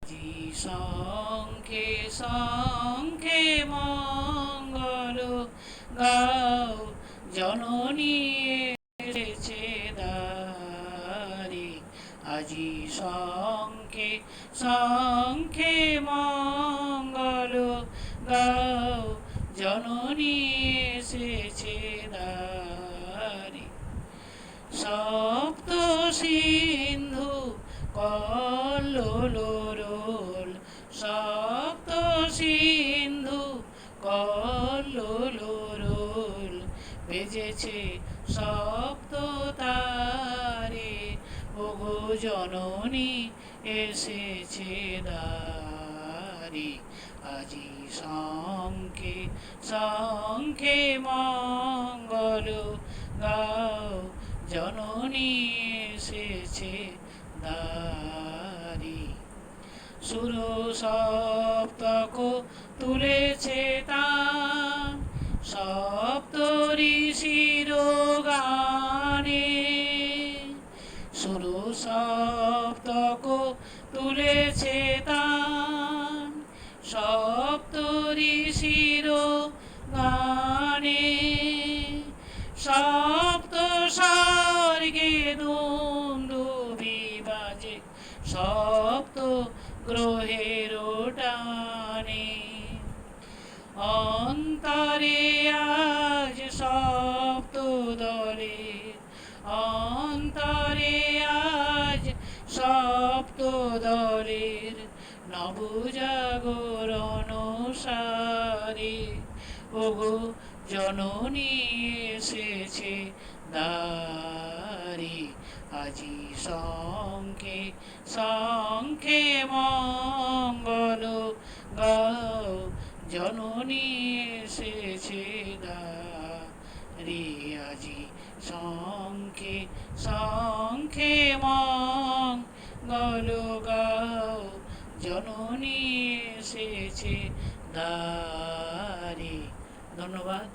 জি শঙ্খে শঙ্খে মঙ্গল গাও, জননী এসেছে দ্বারে। আজি শঙ্খে শঙ্খে মঙ্গল গাও, জননী এসেছে দ্বারে। সপ্ত সিন্ধু কল্লোল, সপ্ত সিন্ধু কল্লোল, বেজেছে সপ্ত তারে। ওগো জননী এসেছে দ্বারে। আজি শঙ্খে শঙ্খে মঙ্গল গাও, জননী এসেছে দ্বারে। সুর সপ্তক তুলেছে তান, সপ্ত ঋষির গানে। সুর সপ্তক তুলেছে তান, সপ্ত ঋষির গানে। সপ্ত স্বর্গে দুন্দুভি বাজে, সপ্ত গ্রহের টানে। অন্তরে আজ সপ্ত দলের, অন্তরে আজ সপ্ত দলের নবজাগরণ সারে। ওগো জননী এসেছে দ্বারে। আজি শঙ্খে শঙ্খে মঙ্গল গাও, জননী এসেছে দ্বারে। আজি শঙ্খে শঙ্খে মঙ্গল গাও, জননী এসেছে দ্বারে। ধন্যবাদ।